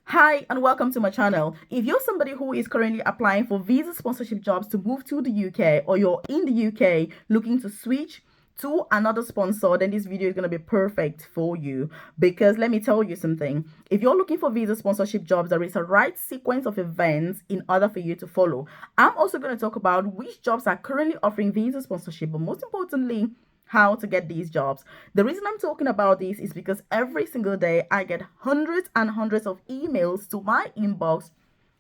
Hi and welcome to my channel. If you're somebody who is currently applying for visa sponsorship jobs to move to the UK, or you're in the UK looking to switch to another sponsor, then this video is going to be perfect for you. Because let me tell you something, if you're looking for visa sponsorship jobs, there is a right sequence of events in order for you to follow. I'm also going to talk about which jobs are currently offering visa sponsorship, but most importantly, how to get these jobs. The reason I'm talking about this is because every single day I get hundreds and hundreds of emails to my inbox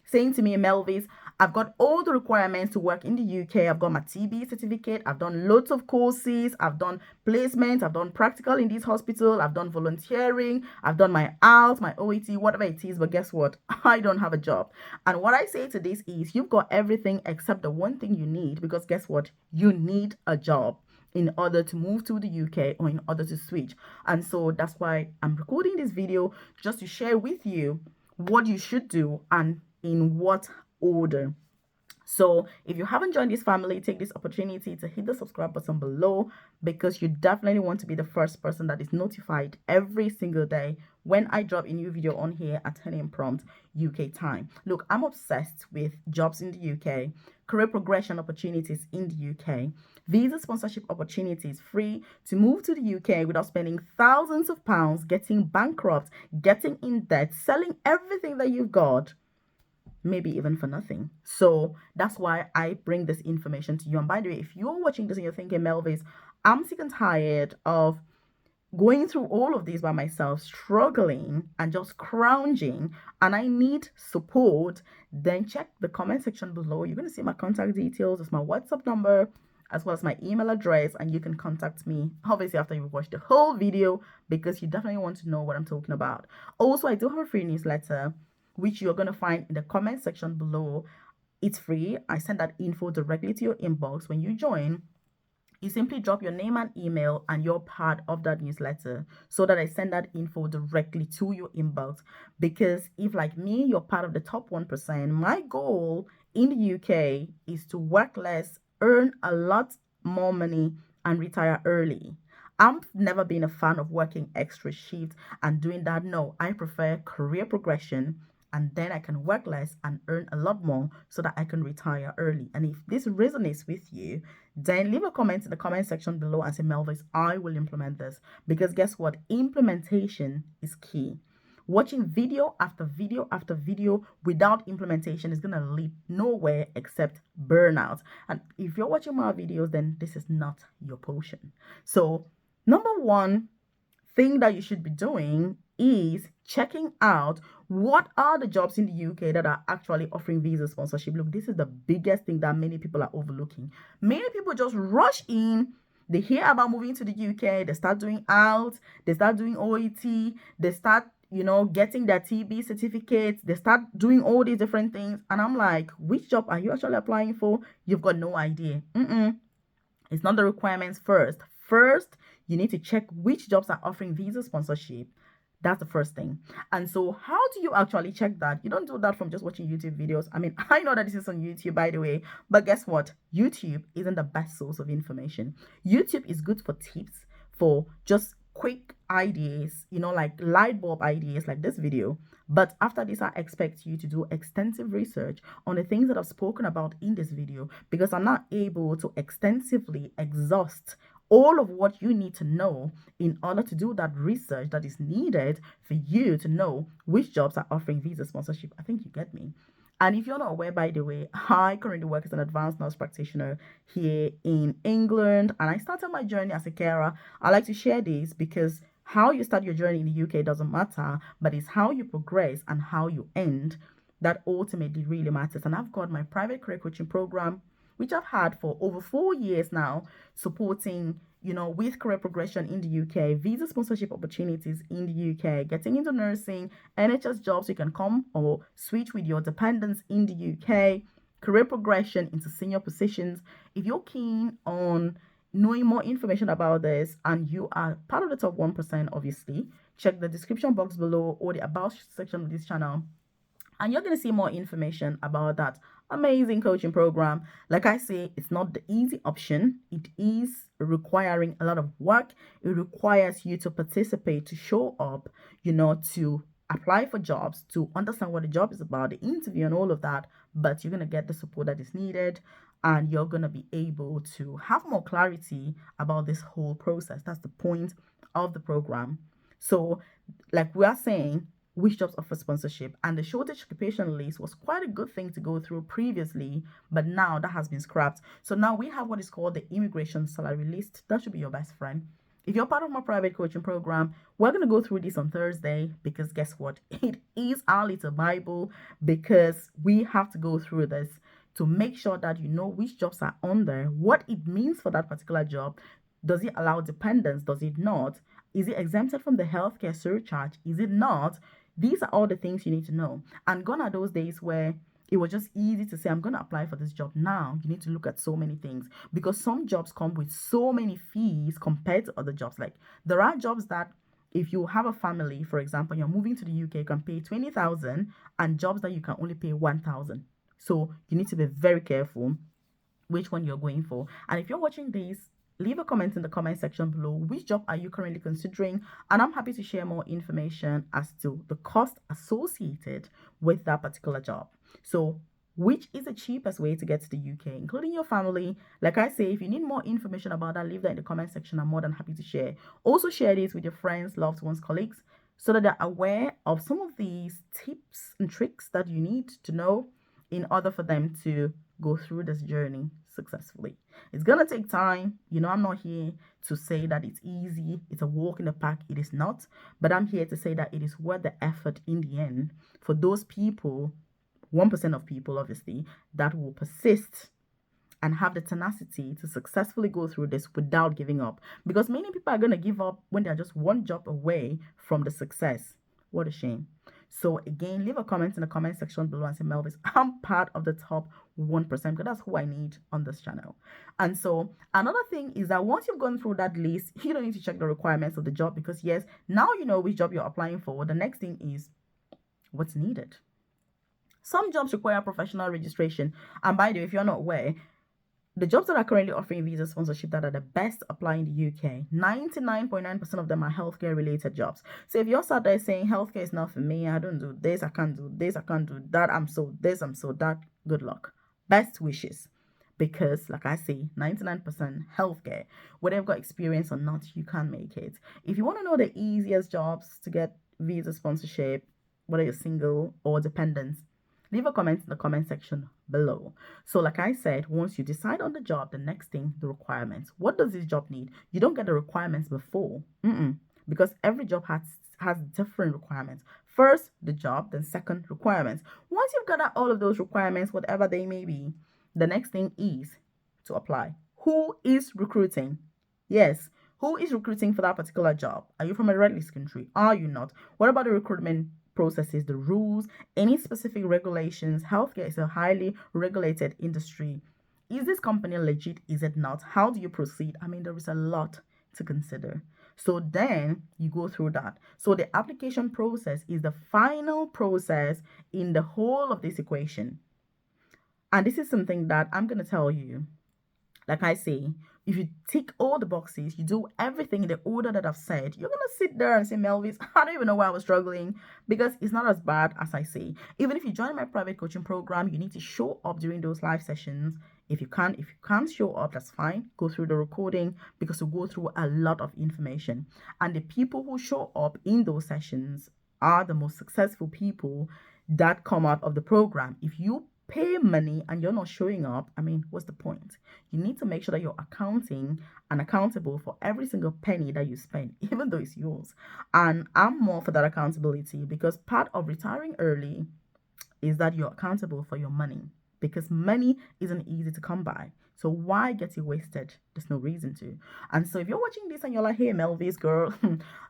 saying to me, Melvis, I've got all the requirements to work in the UK. I've got my TB certificate. I've done loads of courses. I've done placements. I've done practical in this hospital. I've done volunteering. I've done my ALS, my OET, whatever it is. But guess what? I don't have a job. And what I say to this is you've got everything except the one thing you need, because guess what? You need a job in order to move to the UK or in order to switch. And so that's why I'm recording this video, just to share with you what you should do and in what order. So if you haven't joined this family, take this opportunity to hit the subscribe button below, because you definitely want to be the first person that is notified every single day when I drop a new video on here at 10 a.m. prompt UK time. Look, I'm obsessed with jobs in the UK, career progression opportunities in the UK, visa sponsorship opportunities, free to move to the UK without spending thousands of pounds, getting bankrupt, getting in debt, selling everything that you've got, maybe even for nothing. So that's why I bring this information to you. And by the way, if you're watching this and you're thinking, Melvis, I'm sick and tired of going through all of this by myself, struggling and just crouching, and I need support, then check the comment section below. You're going to see my contact details. It's my WhatsApp number as well as my email address, and you can contact me obviously after you've watched the whole video, because you definitely want to know what I'm talking about. Also, I do have a free newsletter which you're going to find in the comment section below. It's free. I send that info directly to your inbox. When you join, you simply drop your name and email and you're part of that newsletter, so that I send that info directly to your inbox. Because if, like me, you're part of the top 1%, my goal in the UK is to work less, earn a lot more money, and retire early. I've never been a fan of working extra shifts and doing that. No, I prefer career progression, and then I can work less and earn a lot more so that I can retire early. And if this resonates with you, then leave a comment in the comment section below and say, Melvis, I will implement this. Because guess what? Implementation is key. Watching video after video after video without implementation is going to lead nowhere except burnout. And if you're watching my videos, then this is not your potion. So, number one thing that you should be doing is checking out what are the jobs in the UK that are actually offering visa sponsorship. Look, this is the biggest thing that many people are overlooking. Many people just rush in. They hear about moving to the UK, they start doing ALT, they start doing OET, they start, getting their TB certificates, they start doing all these different things. And I'm like, which job are you actually applying for? You've got no idea. It's not the requirements first. First, you need to check which jobs are offering visa sponsorship. That's the first thing. And so, how do you actually check that? You don't do that from just watching YouTube videos. I mean, I know that this is on YouTube, by the way, but guess what? YouTube isn't the best source of information. YouTube is good for tips, for just quick ideas, like light bulb ideas like this video. But after this, I expect you to do extensive research on the things that I've spoken about in this video, because I'm not able to extensively exhaust all of what you need to know in order to do that research that is needed for you to know which jobs are offering visa sponsorship. I think you get me. And if you're not aware, by the way, I currently work as an advanced nurse practitioner here in England, and I started my journey as a carer. I like to share this because how you start your journey in the UK doesn't matter, but it's how you progress and how you end that ultimately really matters. And I've got my private career coaching program, which I've had for over 4 years now, supporting, with career progression in the UK, visa sponsorship opportunities in the UK, getting into nursing, NHS jobs you can come or switch with your dependents in the UK, career progression into senior positions. If you're keen on knowing more information about this and you are part of the top 1%, obviously, check the description box below or the about section of this channel, and you're going to see more information about that amazing coaching program. Like I say, it's not the easy option. It is requiring a lot of work. It requires you to participate, to show up, to apply for jobs, to understand what the job is about, the interview and all of that, but you're going to get the support that is needed, and you're going to be able to have more clarity about this whole process. That's the point of the program. So, like we are saying, which jobs offer sponsorship, and the shortage occupation list was quite a good thing to go through previously, but now that has been scrapped. So now we have what is called the immigration salary list. That should be your best friend. If you're part of my private coaching program, we're going to go through this on Thursday, because guess what? It is our little Bible, because we have to go through this to make sure that you know which jobs are on there, what it means for that particular job. Does it allow dependence? Does it not? Is it exempted from the healthcare surcharge? Is it not? These are all the things you need to know. And gone are those days where it was just easy to say, I'm going to apply for this job now. You need to look at so many things, because some jobs come with so many fees compared to other jobs. Like, there are jobs that if you have a family, for example, you're moving to the UK, you can pay 20,000, and jobs that you can only pay 1,000. So you need to be very careful which one you're going for. And if you're watching this, leave a comment in the comment section below. Which job are you currently considering? And I'm happy to share more information as to the cost associated with that particular job. So which is the cheapest way to get to the UK, including your family? Like I say, if you need more information about that, leave that in the comment section. I'm more than happy to share. Also share this with your friends, loved ones, colleagues, so that they're aware of some of these tips and tricks that you need to know in order for them to go through this journey successfully. It's gonna take time. You know, I'm not here to say that it's easy, it's a walk in the park. It is not. But I'm here to say that it is worth the effort in the end for those people, 1% of people obviously, that will persist and have the tenacity to successfully go through this without giving up. Because many people are going to give up when they're just one job away from the success. What a shame. So again, leave a comment in the comment section below and say, Melvis, I'm part of the top 1%, because that's who I need on this channel. And so another thing is that once you've gone through that list, you don't need to check the requirements of the job, because yes, now you know which job you're applying for. The next thing is what's needed. Some jobs require professional registration. And by the way, if you're not aware, the jobs that are currently offering visa sponsorship that are the best apply in the UK, 99.9% of them are healthcare related jobs. So if you're sat there saying healthcare is not for me, I don't do this, I can't do this, I can't do that, I'm so this, I'm so that, good luck. Best wishes. Because like I say, 99% healthcare, whether you've got experience or not, you can make it. If you want to know the easiest jobs to get visa sponsorship, whether you're single or dependent, leave a comment in the comment section below. So like I said, once you decide on the job, the next thing, the requirements. What does this job need? You don't get the requirements before, because every job has different requirements. First, the job, then second, requirements. Once you've got all of those requirements, whatever they may be, the next thing is to apply. Who is recruiting? Yes, who is recruiting for that particular job? Are you from a red list country? Are you not? What about the recruitment processes, the rules, any specific regulations? Healthcare is a highly regulated industry. Is this company legit? Is it not? How do you proceed? I mean, there is a lot to consider. So then you go through that. So the application process is the final process in the whole of this equation. And this is something that I'm going to tell you. Like I say, if you tick all the boxes, you do everything in the order that I've said, you're going to sit there and say, Melvis, I don't even know why I was struggling, because it's not as bad as I say. Even if you join my private coaching program, you need to show up during those live sessions. If you can't show up, that's fine. Go through the recording, because you go through a lot of information. And the people who show up in those sessions are the most successful people that come out of the program. If you pay money and you're not showing up, I mean, what's the point? You need to make sure that you're accounting and accountable for every single penny that you spend, even though it's yours. And I'm more for that accountability, because part of retiring early is that you're accountable for your money, because money isn't easy to come by. So why get it wasted? There's no reason to. And so if you're watching this and you're like, hey, Melvis, girl,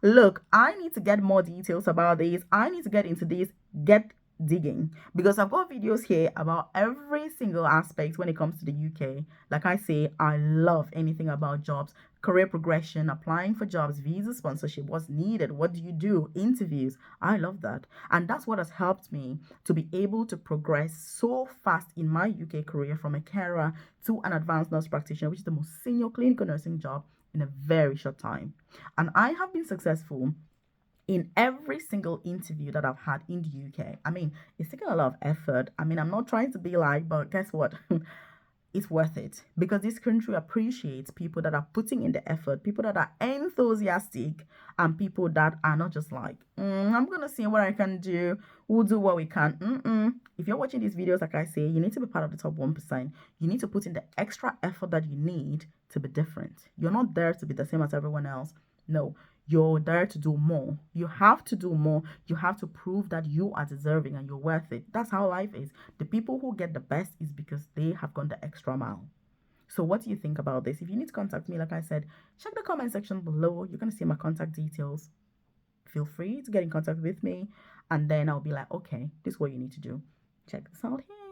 look, I need to get more details about this. I need to get into this. Get digging, because I've got videos here about every single aspect when it comes to the UK. Like I say, I love anything about jobs, career progression, applying for jobs, visa sponsorship, what's needed, what do you do, interviews. I love that. And that's what has helped me to be able to progress so fast in my UK career, from a carer to an advanced nurse practitioner, which is the most senior clinical nursing job, in a very short time. And I have been successful in every single interview that I've had in the UK. I mean, it's taken a lot of effort. I mean, I'm not trying to be like, but guess what? It's worth it because this country appreciates people that are putting in the effort, people that are enthusiastic, and people that are not just like, I'm gonna see what I can do. We'll do what we can. If you're watching these videos, like I say, you need to be part of the top 1%. You need to put in the extra effort that you need to be different. You're not there to be the same as everyone else. No, you're there to do more. You have to do more. You have to prove that you are deserving and you're worth it. That's how life is. The people who get the best is because they have gone the extra mile. So what do you think about this? If you need to contact me, like I said, check the comment section below. You're going to see my contact details. Feel free to get in contact with me. And then I'll be like, okay, this is what you need to do. Check this out here.